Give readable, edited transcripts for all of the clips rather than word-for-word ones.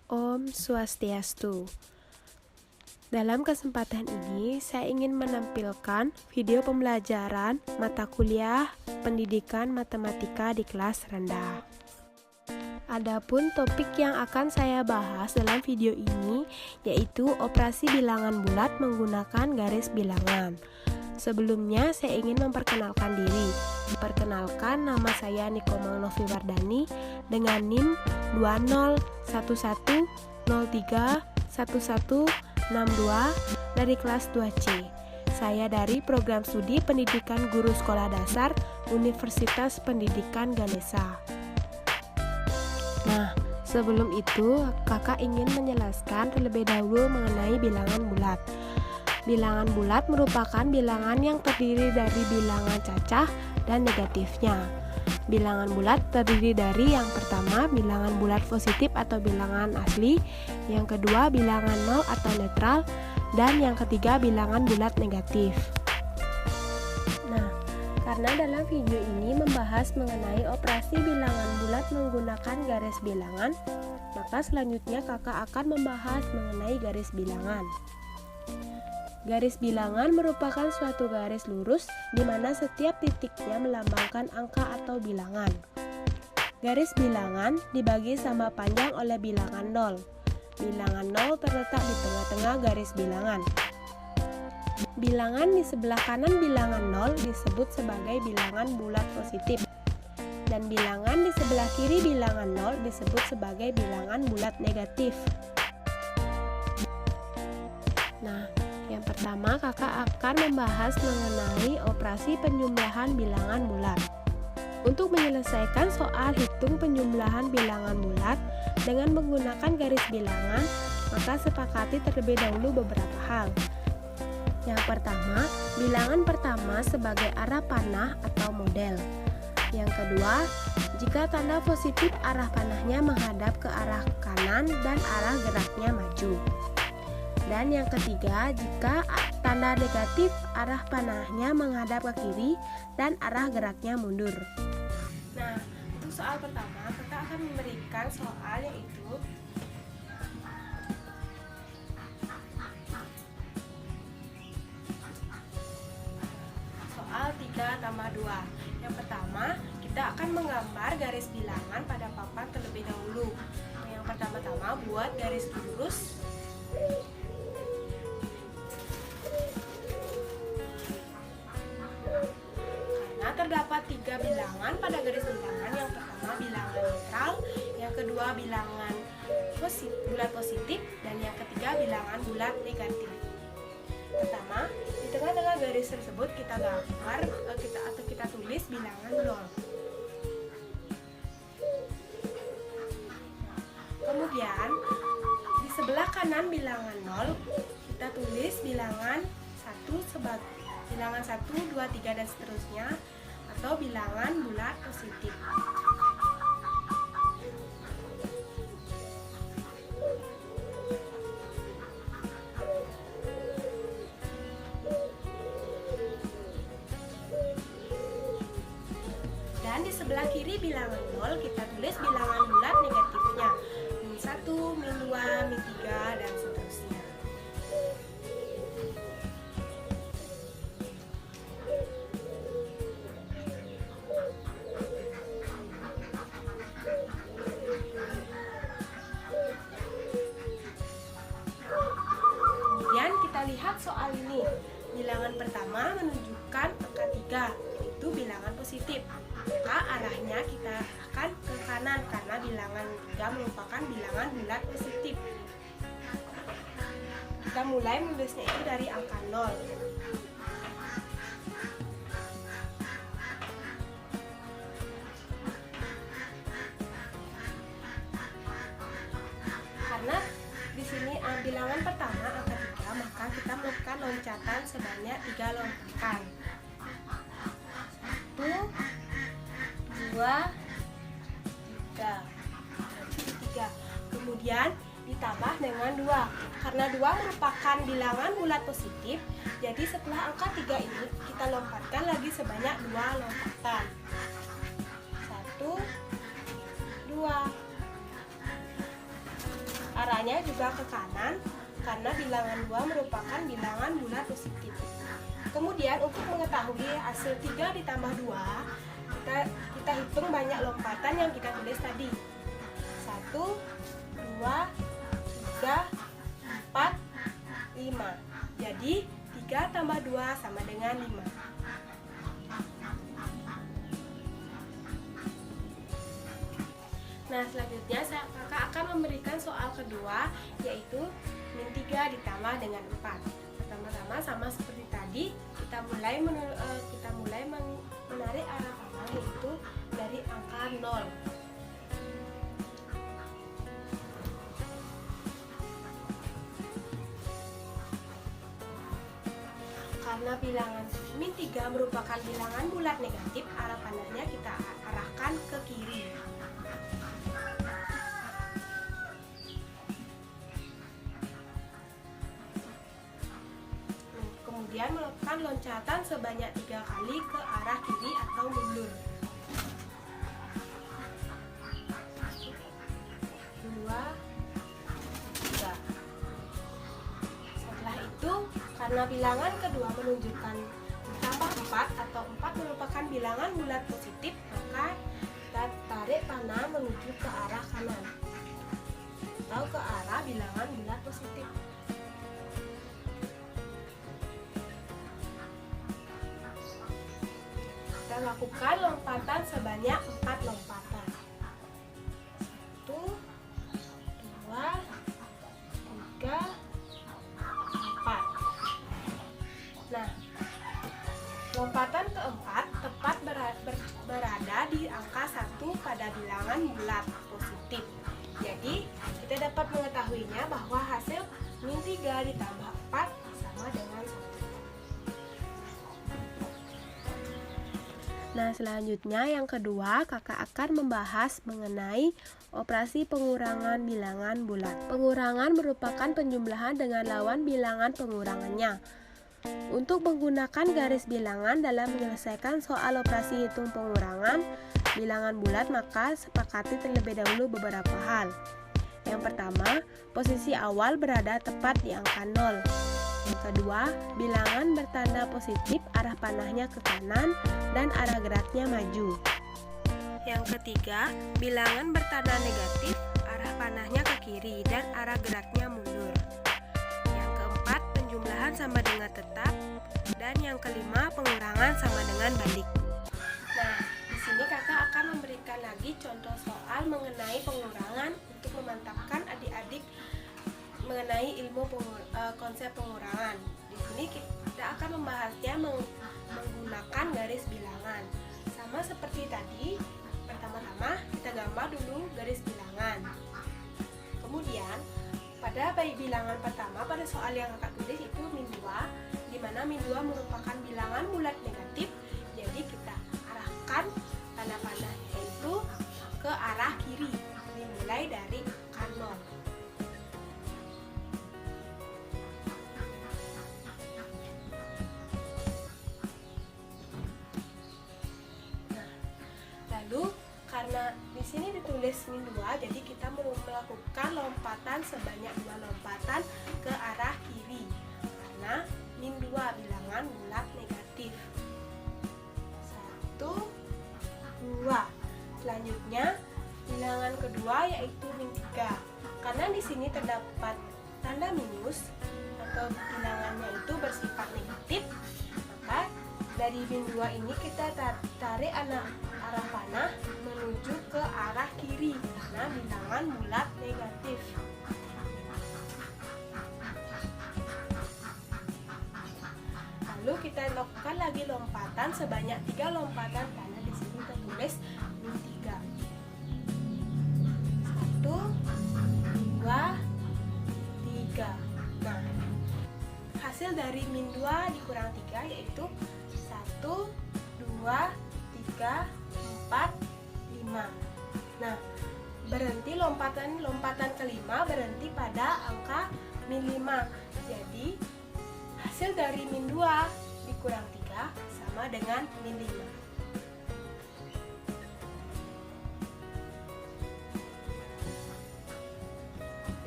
Om Swastiastu. Dalam kesempatan ini, saya ingin menampilkan video pembelajaran mata kuliah pendidikan matematika di kelas rendah. Adapun topik yang akan saya bahas dalam video ini yaitu operasi bilangan bulat menggunakan garis bilangan. Sebelumnya, saya ingin memperkenalkan diri. Perkenalkan, nama saya Niko Mangnovi Wardani dengan NIM 2011031162 dari kelas 2C. Saya dari Program Studi Pendidikan Guru Sekolah Dasar Universitas Pendidikan Ganesha. Nah, sebelum itu, kakak ingin menjelaskan terlebih dahulu mengenai bilangan bulat. Bilangan bulat merupakan bilangan yang terdiri dari bilangan cacah dan negatifnya. Bilangan bulat terdiri dari yang pertama bilangan bulat positif atau bilangan asli, yang kedua bilangan nol atau netral, dan yang ketiga bilangan bulat negatif. Nah, karena dalam video ini membahas mengenai operasi bilangan bulat menggunakan garis bilangan, maka selanjutnya kakak akan membahas mengenai garis bilangan. Garis bilangan merupakan suatu garis lurus di mana setiap titiknya melambangkan angka atau bilangan. Garis bilangan dibagi sama panjang oleh bilangan 0. Bilangan 0 terletak di tengah-tengah garis bilangan. Bilangan di sebelah kanan bilangan 0 disebut sebagai bilangan bulat positif. Dan bilangan di sebelah kiri bilangan 0 disebut sebagai bilangan bulat negatif. Nah, yang pertama, kakak akan membahas mengenai operasi penjumlahan bilangan bulat. Untuk menyelesaikan soal hitung penjumlahan bilangan bulat dengan menggunakan garis bilangan, maka sepakati terlebih dahulu beberapa hal. Yang pertama, bilangan pertama sebagai arah panah atau model. Yang kedua, jika tanda positif arah panahnya menghadap ke arah kanan dan arah geraknya maju. Dan yang ketiga, jika tanda negatif arah panahnya menghadap ke kiri dan arah geraknya mundur. Nah, untuk soal pertama, kita akan memberikan soal yaitu soal 3/2. Yang pertama, kita akan menggambar garis bilangan pada papan terlebih dahulu. Yang pertama-tama, buat garis lurus. Terdapat 3 bilangan pada garis bilangan. Yang pertama bilangan netral, yang kedua bilangan bulat positif, dan yang ketiga bilangan bulat negatif. Pertama, di tengah-tengah garis tersebut kita gambar kita tulis bilangan 0. Kemudian di sebelah kanan bilangan 0 kita tulis bilangan 1 sebagai bilangan 1, 2, 3 dan seterusnya, atau bilangan bulat positif. Dan di sebelah kiri bilangan 0 kita tulis bilangan bulat negatifnya. Min 1, min 2, min 3 dan seterusnya. Lihat soal ini. Bilangan pertama menunjukkan angka 3, yaitu bilangan positif. Maka arahnya kita akan ke kanan karena bilangan 3 merupakan bilangan bulat positif. Kita mulai menulisnya itu dari angka 0. Karena di sini bilangan pertama angka 3, maka kita melakukan loncatan sebanyak 3 lompatan. 1, 2, 3. Kemudian ditambah dengan 2. Karena 2 merupakan bilangan bulat positif, jadi setelah angka 3 ini kita lompatkan lagi sebanyak 2 lompatan. 1, 2. arahnya juga ke kanan karena bilangan 2 merupakan bilangan bulat positif. Kemudian untuk mengetahui hasil 3 ditambah 2, kita hitung banyak lompatan yang kita tulis tadi. 1, 2, 3, 4, 5. Jadi 3 tambah 2 sama dengan 5. Nah, selanjutnya kakak akan memberikan soal kedua, yaitu min 3 ditambah dengan 4. Pertama-tama sama seperti tadi, kita mulai menarik arah panah, yaitu dari angka 0. Karena bilangan min 3 merupakan bilangan bulat negatif, arah panahnya kita arahkan ke kiri. Kemudian melakukan loncatan sebanyak 3 kali ke arah kiri atau mundur. 2, 3. Setelah itu, karena bilangan kedua menunjukkan tambah 4 atau 4 merupakan bilangan bulat positif, maka kita tarik panah menuju ke arah kanan atau ke arah bilangan bulat positif. Kita lakukan lompatan sebanyak 4 lompatan. 1, 2, 3, 4. Nah, lompatan keempat tepat berada di angka 1 pada bilangan bulat positif. Jadi, kita dapat mengetahuinya bahwa hasil min 3 ditambah 4 sama dengan 1. Nah, selanjutnya yang kedua, kakak akan membahas mengenai operasi pengurangan bilangan bulat. Pengurangan merupakan penjumlahan dengan lawan bilangan pengurangannya. Untuk menggunakan garis bilangan dalam menyelesaikan soal operasi hitung pengurangan bilangan bulat, maka sepakati terlebih dahulu beberapa hal. Yang pertama, posisi awal berada tepat di angka 0. Yang kedua, bilangan bertanda positif, arah panahnya ke kanan dan arah geraknya maju. Yang ketiga, bilangan bertanda negatif, arah panahnya ke kiri dan arah geraknya mundur. Yang keempat, penjumlahan sama dengan tetap, dan yang kelima, pengurangan sama dengan balik. Nah, di sini kakak akan memberikan lagi contoh soal mengenai pengurangan untuk memantapkan adik-adik mengenai ilmu konsep pengurangan. Di sini kita akan membahasnya menggunakan garis bilangan. Sama seperti tadi, pertama-tama kita gambar dulu garis bilangan. Kemudian, pada bilangan pertama pada soal yang kakak tulis itu min 2, di mana min 2 merupakan bilangan bulat negatif. Jadi kita arahkan tanda panahnya itu ke arah kiri, dimulai dari angka 0. Lalu karena di sini ditulis min 2, jadi kita melakukan lompatan sebanyak 2 lompatan ke arah kiri. Karena min 2 bilangan bulat negatif. 1, 2. Selanjutnya bilangan kedua yaitu min 3. Karena di sini terdapat tanda minus atau bilangannya itu bersifat negatif, maka dari min 2 ini kita tarik arah panah menuju ke arah kiri karena bilangan bulat negatif. Lalu kita lakukan lagi lompatan sebanyak 3 lompatan karena di sini tertulis min 3. 1, 2, 3. Nah, hasil dari min 2 dikurang 3 yaitu 1, 2, 3, 4, 5. Nah, berhenti lompatan kelima berhenti pada angka min 5. Jadi, hasil dari min 2 dikurang 3 sama dengan min 5.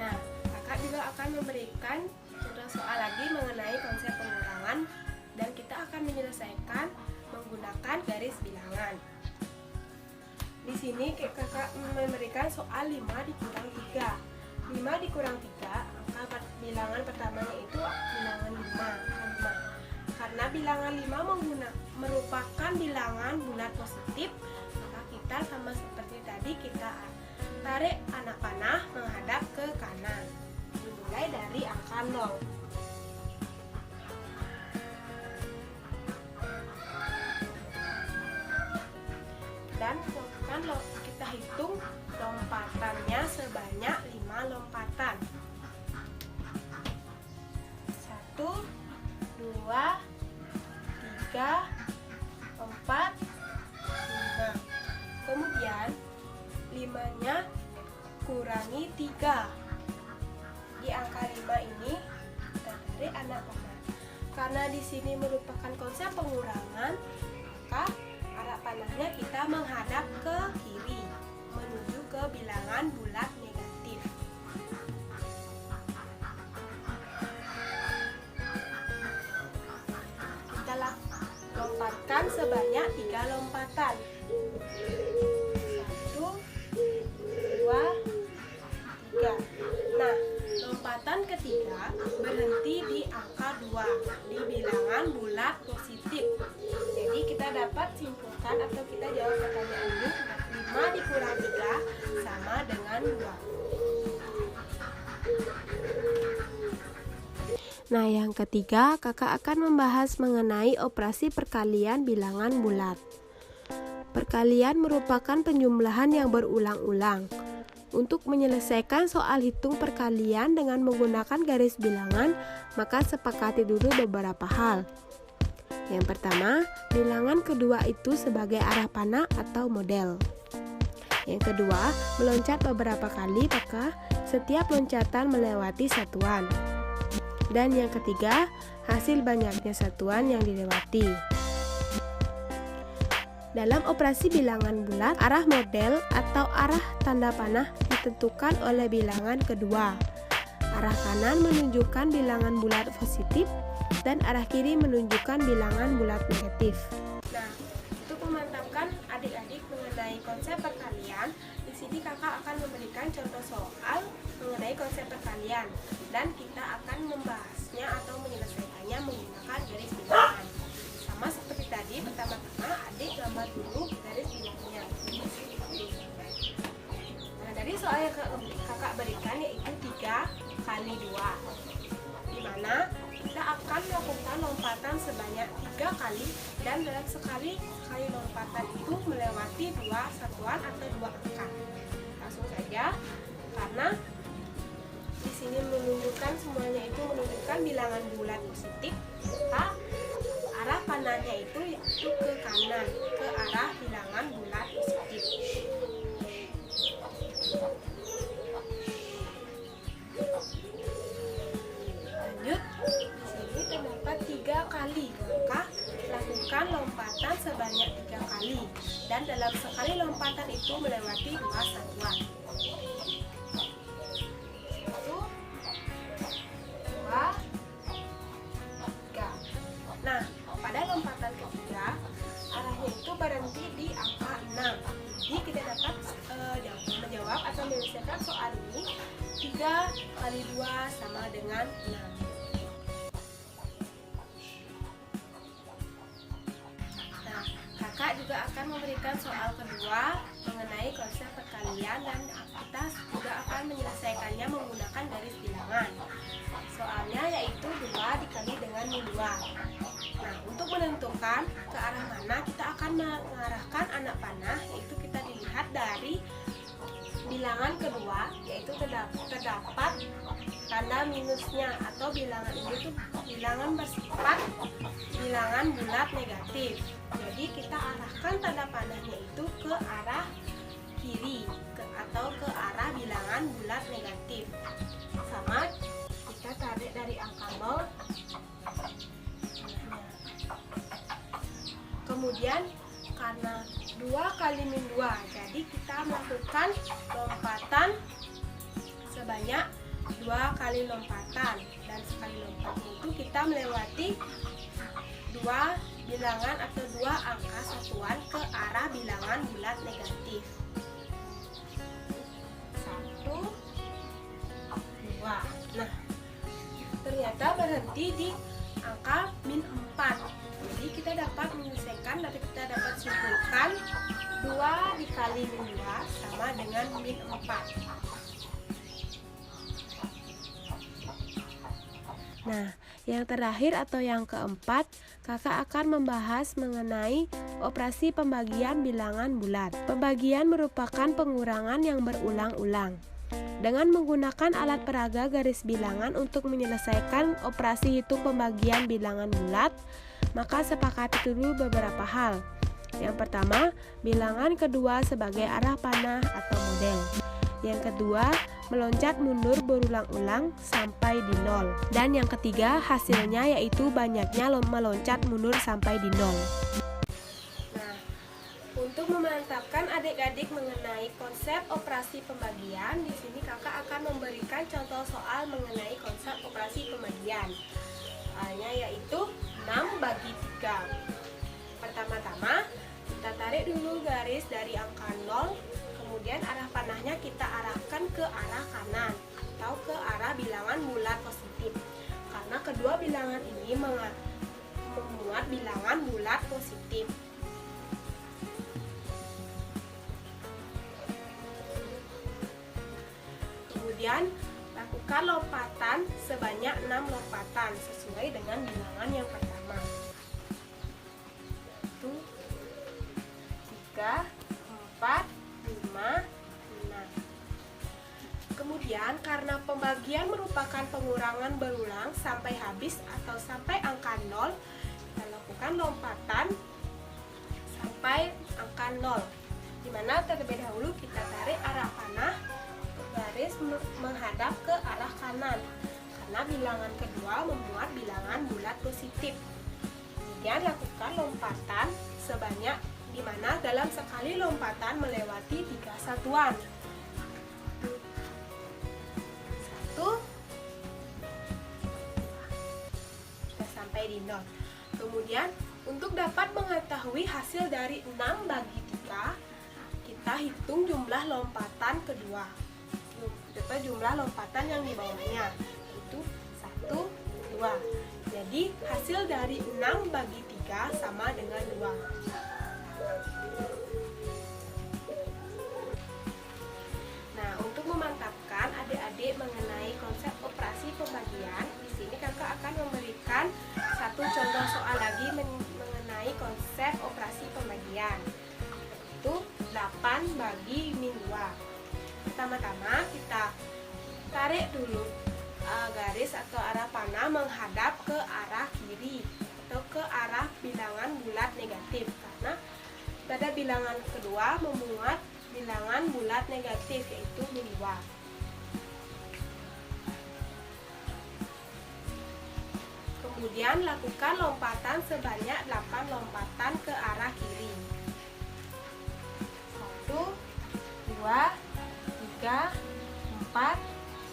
Nah, memberikan contoh soal lagi mengenai konsep pengurangan, dan kita akan menyelesaikan menggunakan garis bilangan. Di sini kakak memberikan soal 5 dikurang 3. 5 dikurang 3, angka bilangan pertamanya itu bilangan 5. Karena bilangan 5 merupakan bilangan bulat positif, maka kita sama seperti tadi, kita tarik anak panah menghadap ke kanan. Dimulai dari angka 0. Dan kita hitung lompatannya sebanyak 5 lompatan. 1, 2, 3, 4, 5. Kemudian 5-nya kurangi 3. Di angka 5 ini kita tarik anak panah. Karena di sini merupakan konsep pengurangan, maka arah panahnya kita menghadap ke kiri menuju ke bilangan bulat negatif. Kita lompatkan sebanyak 3 lompatan. 1, 2, 3. Nah, lompatan ketiga berhenti di angka 2 di bilangan bulat positif. Jadi kita dapat simpulkan atau kita jawab pertanyaan ini, 5 dikurang 3 sama dengan 2. Nah, yang ketiga, kakak akan membahas mengenai operasi perkalian bilangan bulat. Perkalian merupakan penjumlahan yang berulang-ulang. Untuk menyelesaikan soal hitung perkalian dengan menggunakan garis bilangan, maka sepakati dulu beberapa hal. Yang pertama, bilangan kedua itu sebagai arah panah atau model. Yang kedua, meloncat beberapa kali, maka setiap loncatan melewati satuan. Dan yang ketiga, hasil banyaknya satuan yang dilewati. Dalam operasi bilangan bulat, arah model atau arah tanda panah ditentukan oleh bilangan kedua. Arah kanan menunjukkan bilangan bulat positif dan arah kiri menunjukkan bilangan bulat negatif. Nah, untuk memantapkan adik-adik mengenai konsep perkalian, di sini kakak akan memberikan contoh soal mengenai konsep perkalian, dan kita akan membahasnya atau menyelesaikannya menggunakan garis bilangan. Sama seperti tadi, pertama-tama adik gambar dulu garis bilangnya. Nah, dari soal yang kakak berikan yaitu 3 kali 2, di mana kita akan melakukan lompatan sebanyak 3 kali, dan dalam sekali lompatan itu melewati 2 satuan atau 2 angka. Langsung saja, karena di sini menunjukkan semuanya itu menunjukkan bilangan bulat positif, maka arah panahnya itu ke kanan, ke arah bilangan bulat positif. Lanjut, di sini terdapat 3 kali, maka lakukan lompatan sebanyak 3 kali, dan dalam sekali lompatan itu melewati 2 satuan. 1, 2, 3. Nah, pada lompatan ketiga, arahnya itu berhenti di angka 6. Jadi kita dapat menjawab atau menyelesaikan soal ini, 3 kali 2 sama dengan 6. Nah, kakak juga akan memberikan soal kedua mengenai konsep perkalian, dan kita juga akan menyelesaikannya menggunakan garis bilangan. Soalnya yaitu 2 dikali dengan 2. Nah, untuk menentukan ke arah mana kita akan mengarahkan anak panah, yaitu kita dilihat dari bilangan kedua, yaitu terdapat tanda minusnya, atau bilangan ini tuh bilangan bersifat bilangan bulat negatif. Jadi kita arahkan tanda panahnya itu ke arah kiri, atau ke arah bilangan bulat negatif. Sama, kita tarik dari angka 0. Kemudian karena 2 kali min 2, jadi kita melakukan lompatan sebanyak 2 2 kali lompatan, dan sekali lompatan itu kita melewati 2 bilangan atau 2 angka satuan ke arah bilangan bulat negatif. 1, 2. Nah, ternyata berhenti di angka min 4. Jadi kita dapat menyelesaikan dan kita dapat simpulkan 2 dikali min 2 sama dengan min 4. Nah, yang terakhir atau yang keempat, kakak akan membahas mengenai operasi pembagian bilangan bulat. Pembagian merupakan pengurangan yang berulang-ulang. Dengan menggunakan alat peraga garis bilangan untuk menyelesaikan operasi hitung pembagian bilangan bulat, maka sepakati dulu beberapa hal. Yang pertama, bilangan kedua sebagai arah panah atau model. Yang kedua, meloncat mundur berulang-ulang sampai di 0. Dan yang ketiga, hasilnya yaitu banyaknya meloncat mundur sampai di 0. Nah, untuk memantapkan adik-adik mengenai konsep operasi pembagian, di sini kakak akan memberikan contoh soal mengenai konsep operasi pembagian. Soalnya yaitu 6 bagi 3. Pertama-tama, kita tarik dulu garis dari angka 0. Kemudian arah panahnya kita arahkan ke arah kanan atau ke arah bilangan bulat positif. Karena kedua bilangan ini memuat bilangan bulat positif. Kemudian lakukan lompatan sebanyak 6 lompatan sesuai dengan bilangan yang pertama. 1, 3, 4, 5, 6. Kemudian karena pembagian merupakan pengurangan berulang sampai habis atau sampai angka 0, kita lakukan lompatan sampai angka 0, dimana terlebih dahulu kita tarik arah panah garis menghadap ke arah kanan karena bilangan kedua memuat bilangan bulat positif. Kemudian lakukan lompatan sebanyak, di mana dalam sekali lompatan melewati 3 satuan. 1, sudah sampai di 0. Kemudian untuk dapat mengetahui hasil dari 6 bagi 3, kita hitung jumlah lompatan kedua, serta jumlah lompatan yang di bawahnya, yaitu 1, 2. Jadi hasil dari 6 bagi 3 sama dengan 2. Nah, untuk memantapkan adik-adik mengenai konsep operasi pembagian, di sini kakak akan memberikan satu contoh soal lagi mengenai konsep operasi pembagian, yaitu 8 bagi min 2. Pertama-tama kita tarik dulu garis atau arah panah menghadap ke arah kiri atau ke arah bilangan bulat negatif, karena pada bilangan kedua memuat bilangan bulat negatif yaitu min 2. Kemudian lakukan lompatan sebanyak 8 lompatan ke arah kiri. 1, 2, 3, 4,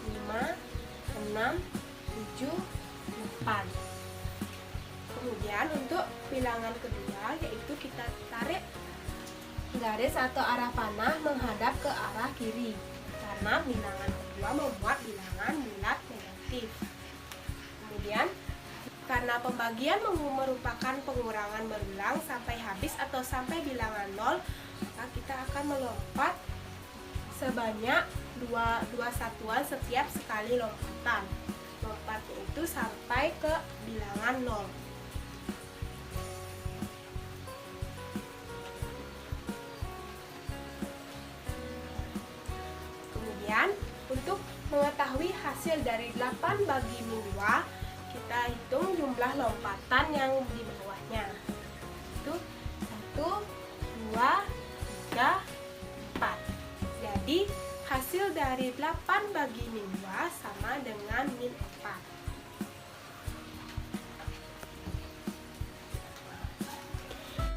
5, 6, 7, 8. Kemudian untuk bilangan kedua yaitu kita tarik garis atau arah panah menghadap ke arah kiri karena bilangan kedua memuat bilangan bulat negatif. Kemudian karena pembagian merupakan pengurangan berulang sampai habis atau sampai bilangan 0, maka kita akan melompat sebanyak 2 satuan setiap sekali lompatan. Lompatnya itu sampai ke bilangan 0. Kemudian untuk mengetahui hasil dari 8 bagi min 2, kita hitung jumlah lompatan yang di bawahnya. Itu 1, 2, 3, 4. Jadi hasil dari 8 bagi min 2 sama dengan min 4.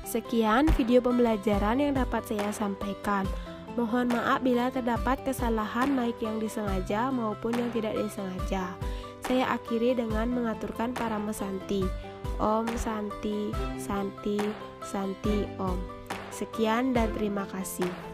Sekian video pembelajaran yang dapat saya sampaikan. Mohon maaf bila terdapat kesalahan baik yang disengaja maupun yang tidak disengaja. Saya akhiri dengan mengaturkan Parama Santi. Om Santi, Santi, Santi Om. Sekian dan terima kasih.